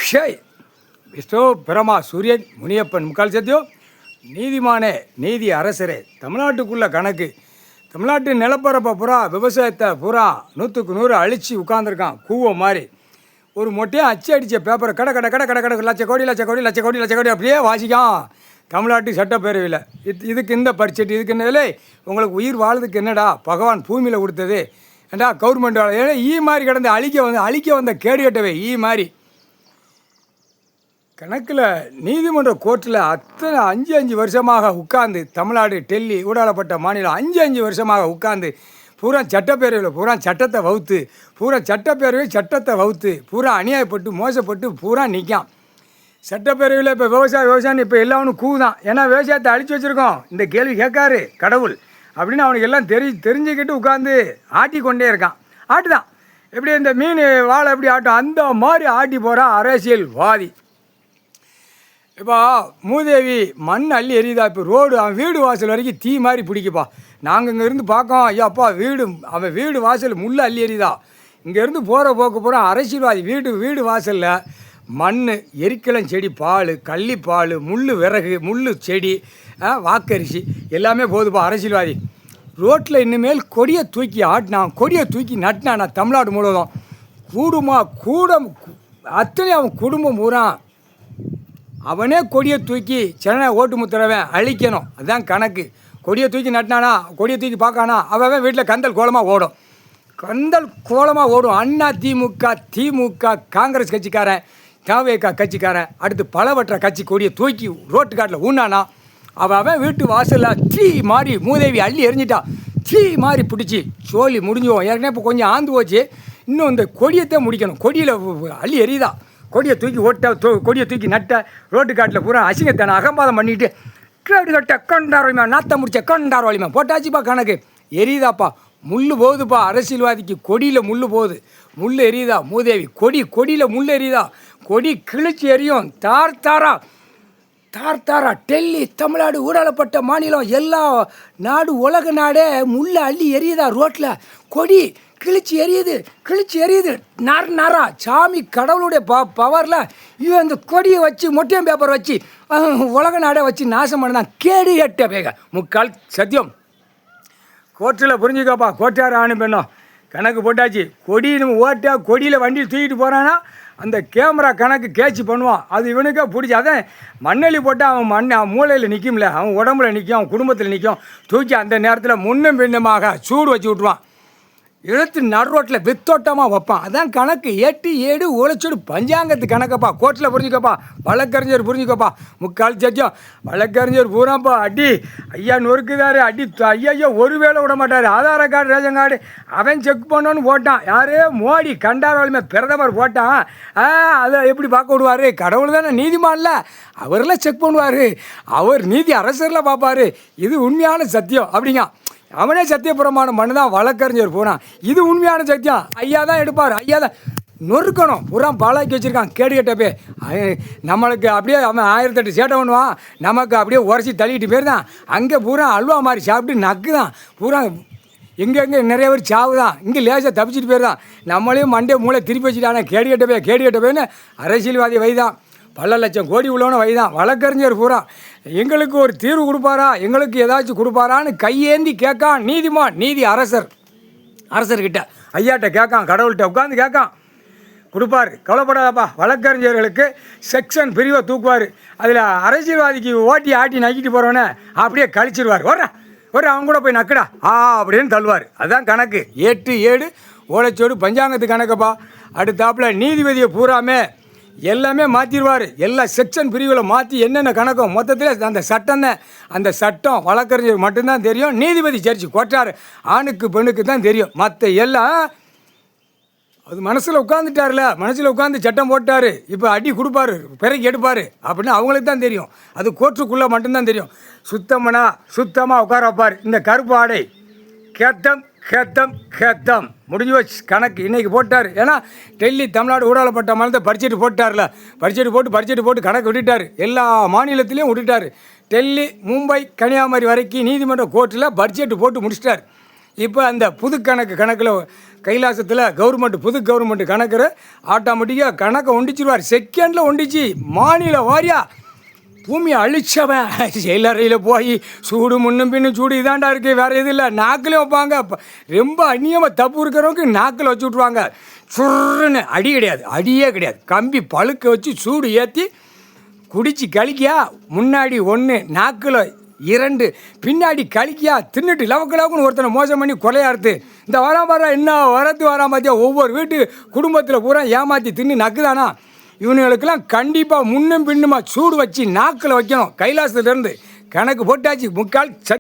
ஷேய் விஷ்ணு பிரமா சூரியன் முனியப்பன் முக்கால் சத்தியம் நீதிமானே நீதி அரசரே. தமிழ்நாட்டுக்குள்ள கணக்கு, தமிழ்நாட்டு நிலப்பரப்பை பூரா விவசாயத்தை பூரா 100க்கு 100 அழித்து உட்காந்துருக்கான் கூவம் மாதிரி. ஒரு மொட்டையாக அச்சு அடித்த பேப்பரை கடை கடை கடை கடை கடை லட்ச கோடி லட்ச கோடி லட்ச கோடி லட்ச கோடி அப்படியே வாசிக்கான் தமிழ்நாட்டு சட்டப்பேரவையில். இதுக்கு இந்த பரிச்சட்டு இதுக்கு என்ன இல்லை, உங்களுக்கு உயிர் வாழ்றதுக்கு என்னடா பகவான் பூமியில் கொடுத்தது ஏண்டா கவர்மெண்ட் வேலை. ஏன்னா ஈ மாதிரி கிடந்து அழிக்க வந்த கேடு கட்டவே ஈ மாதிரி. கணக்கில் நீதிமன்ற கோர்ட்டில் அத்தனை 5 வருஷமாக உட்கார்ந்து தமிழ்நாடு டெல்லி ஊடாடப்பட்ட மாநிலம் 5 வருஷமாக உட்கார்ந்து பூரா சட்டப்பேரவையில் பூரா சட்டத்தை வகுத்து பூரா சட்டத்தை வகுத்து பூரா அநியாயப்பட்டு மோசப்பட்டு பூரா நிற்கான் சட்டப்பேரவையில். இப்போ விவசாயம் இப்போ எல்லாவனும் கூவுதான். ஏன்னா விவசாயத்தை அழிச்சு வச்சுருக்கோம், இந்த கேள்வி கேட்காரு கடவுள் அப்படின்னு அவனுக்கு எல்லாம் தெரிஞ்சுக்கிட்டு உட்காந்து ஆட்டி கொண்டே இருக்கான். ஆட்டுதான் எப்படி இந்த மீன் வாழை எப்படி ஆட்டும் அந்த மாதிரி ஆட்டி போகிறான் அரசியல்வாதி. இப்போ மூதேவி மண் அள்ளி எரியுதா. இப்போ ரோடு அவன் வீடு வாசல் வரைக்கும் தீ மாதிரி பிடிக்குப்பா. நாங்கள் இங்கே இருந்து பார்க்கோம், ஐயா அப்பா அவன் வீடு வாசல் முள் அள்ளி எரியுதா. இங்கேருந்து போகிற போகிற அரசியல்வாதி வீடு வாசலில் மண் எரிக்கலம் செடி பால் கள்ளிப்பால் முள் விறகு முள் செடி வாக்கரிசி எல்லாமே போதுப்பா. அரசியல்வாதி ரோட்டில் இனிமேல் கொடியை தூக்கி ஆட்டினான், கொடியை தூக்கி நட்டினான் தமிழ்நாடு முழுவதும் அத்தனை அவன் குடும்பம் பூரா அவனே கொடியை தூக்கி சென்னை ஓட்டு முத்துறவன் அழிக்கணும். அதுதான் கணக்கு. கொடியை தூக்கி நட்டினானா கொடியை தூக்கி பார்க்கானா அவன் வீட்டில் கந்தல் கோலமாக ஓடும். அண்ணா திமுக காங்கிரஸ் கட்சிக்காரன் தவேகா கட்சிக்காரன் அடுத்து பலவற்ற கட்சி கொடியை தூக்கி ரோட்டு காட்டில் ஊனானா அவன் வீட்டு வாசலில் தீ மாதிரி மூதேவி அள்ளி எரிஞ்சிட்டா. தீ மாதிரி பிடிச்சி சோழி முடிஞ்சுவோம். ஏற்கனவே இப்போ கொஞ்சம் ஆந்து போச்சு, இன்னும் இந்த கொடியத்தான் முடிக்கணும். கொடியில் அள்ளி எரியுதா. கொடியை தூக்கி நட்ட ரோட்டு காட்டில் பூரா அசிங்கத்தான அகம்பாதம் பண்ணிட்டு கேடு கட்ட கொண்டாரோலிமா நாத்த முடிச்ச கொண்டாரோலிமா போட்டாச்சுப்பா. கணக்கு எரியுதாப்பா. முள் போகுதுப்பா அரசியல்வாதிக்கு. கொடியில் முள் போகுது, முள் எரியுதா. மூதேவி கொடியில் முள் எரியுதா. கொடி கிழிச்சி எரியும். தார் தாரா டெல்லி தமிழ்நாடு ஊடாடப்பட்ட மாநிலம் எல்லா நாடு உலக நாடே முள்ள அள்ளி எரியுதா. ரோட்டில் கொடி கிழிச்சி எரியுது நாரா. சாமி கடவுளுடைய பவரில் இவன் அந்த கொடியை வச்சு மொட்டையம் பேப்பர் வச்சு உலக நாடே வச்சு நாசம் பண்ணதான் கேடு எட்ட வேக முக்கால் சத்தியம். கோர்ட்டில் புரிஞ்சுக்கப்பா. கோட்டார் ஆணு பெண்ணோம் கணக்கு போட்டாச்சு. கொடியில் வண்டியில் தூக்கிட்டு போகிறான்னா அந்த கேமரா கணக்கு கேட்சி பண்ணுவான். அது இவனுக்கே பிடிச்சி. அதான் மண்ணெளி போட்டால் அவன் மூளையில் நிற்கும்ல, அவன் உடம்புல நிற்கும், அவன் குடும்பத்தில் நிற்கும். தூக்கி அந்த நேரத்தில் முன்னும் பின்னமாக சூடு வச்சு விட்ருவான். இழுத்து நடுரோட்டில் வித்தோட்டமாக வைப்பான். அதான் கணக்கு. 8 7 உழைச்சோடு பஞ்சாங்கத்து கணக்கப்பா. கோர்ட்டில் புரிஞ்சுக்கப்பா. வழக்கறிஞர் புரிஞ்சுக்கப்பா. முக்கால் சத்தியம். வழக்கறிஞர் பூராப்பா அடி ஐயா நொறுக்குதாரு அடி ஐயா ஒரு வேளை விட மாட்டார். ஆதார கார்டு ரேஷன் கார்டு அவன் செக் பண்ணோன்னு போட்டான். யாரு மோடி கண்டாரோலுமே பிரதமர் போட்டான். அதை எப்படி பார்க்க விடுவார்? கடவுள் தானே நீதிமான்ல, அவரெல்லாம் செக் பண்ணுவார். அவர் நீதி அரசரில் பார்ப்பார். இது உண்மையான சத்தியம் அப்படிங்க. அவனே சத்தியபிரமாணம் பண்ணு தான் வழக்கறிஞர் போனான். இது உண்மையான சத்தியம். ஐயா தான் எடுப்பார். ஐயா தான் நொறுக்கணும். பூரா பாலாக்கி வச்சுருக்கான் கேடு கட்டப்பே. நம்மளுக்கு அப்படியே அவன் 1008 சேட்டை பண்ணுவான், நமக்கு அப்படியே உரைச்சி தள்ளிக்கிட்டு போயிருந்தான். அங்கே பூரா அல்வா மாதிரி சாப்பிட்டு நக்கு தான். பூரா எங்கெங்கே நிறைய பேர் சாவு தான். இங்கே லேசாக தப்பிச்சிட்டு போயிருந்தான். நம்மளையும் மண்டே மூளை திருப்பி வச்சுட்டானே கேடு கட்டப்பேன்னு அரசியல்வாதி வைதான். பல லட்சம் கோடி உள்ளவன வைதான். வழக்கறிஞர் பூரா எங்களுக்கு ஒரு தீர்வு கொடுப்பாரா, எங்களுக்கு ஏதாச்சும் கொடுப்பாரான்னு கையேந்தி கேட்கான் நீதிமான். நீதி அரசர்கிட்ட ஐயாட்ட கேட்கான், கடவுள்கிட்ட உட்காந்து கேட்கான். கொடுப்பார், கவலைப்படாதப்பா. வழக்கறிஞர்களுக்கு செக்ஷன் பிரிவை தூக்குவார். அதில் அரசியல்வாதிக்கு ஆட்டி நக்கிட்டு போகிறவனே அப்படியே கழிச்சிடுவார். ஒரு அவன் கூட போய் நக்குடா அப்படின்னு தள்ளுவார். அதுதான் கணக்கு. 8 7 ஓலைச்சோடு பஞ்சாங்கத்து கணக்கப்பா. அடுத்தாப்பில் நீதிபதியை பூராமே எல்லாமே மாற்றிடுவார். எல்லா செக்ஷன் பிரிவில் மாற்றி என்னென்ன கணக்கும் மொத்தத்தில் அந்த சட்டம் தான். அந்த சட்டம் வழக்கறிஞர் மட்டும்தான் தெரியும். நீதிபதி ஜட்ஜி கொட்டார் ஆணுக்கு பெண்ணுக்கு தான் தெரியும். மற்ற எல்லாம் அது மனசில் உட்காந்து சட்டம் போட்டார். இப்போ அடி கொடுப்பார், பிறகு எடுப்பார் அப்படின்னு அவங்களுக்கு தான் தெரியும். அது கோர்ட்டுக்குள்ளே மட்டும்தான் தெரியும். சுத்தமாக உட்கார வைப்பார். இந்த கருப்பு ஆடை கேத்தம் முடிஞ்சு வச்சு கணக்கு இன்றைக்கி போட்டார். ஏன்னா டெல்லி தமிழ்நாடு ஊடாடப்பட்ட மாநிலத்தை பரிச்சைட்டு போட்டு கணக்கு விட்டுட்டார். எல்லா மாநிலத்திலையும் விட்டுட்டார். டெல்லி மும்பை கன்னியாகுமரி வரைக்கும் நீதிமன்ற கோர்ட்டில் பட்ஜெட்டு போட்டு முடிச்சிட்டார். இப்போ அந்த புது கணக்கில் கைலாசத்தில் புது கவர்மெண்ட் கணக்கு ஆட்டோமேட்டிக்காக கணக்கை ஒண்டிச்சிருவார். செகண்டில் ஒண்டிச்சு மாநில வாரியா பூமியை அழிச்சவன் செயலறையில் போய் சூடு முன்னும் பின்னும் சூடு இதாண்டா இருக்குது, வேறு எதுவும் இல்லை, நாக்கில் வைப்பாங்க. ரொம்ப அந்நியமாக தப்பு இருக்கிறவங்க நாக்கில் வச்சு விட்ருவாங்க. சுருன்னு அடி கிடையாது, அடியே கிடையாது, கம்பி பழுக்க வச்சு சூடு ஏற்றி குடிச்சு கழிக்கியா முன்னாடி 1 நாக்கில் 2 பின்னாடி கழிக்கியா தின்னுட்டு லவக்குன்னு ஒருத்தனை மோசம் பண்ணி கொலையாடுது. இந்த வர என்ன வரத்து பார்த்தியா, ஒவ்வொரு வீட்டு குடும்பத்தில் பூரா ஏமாற்றி தின்னு நக்குதானா. இவனுங்களுக்கெல்லாம் கண்டிப்பாக முன்னும் பின்னுமா சூடு வச்சு நாக்கில் வைக்கணும். கைலாசத்துலேருந்து கணக்கு போட்டாச்சு 3/4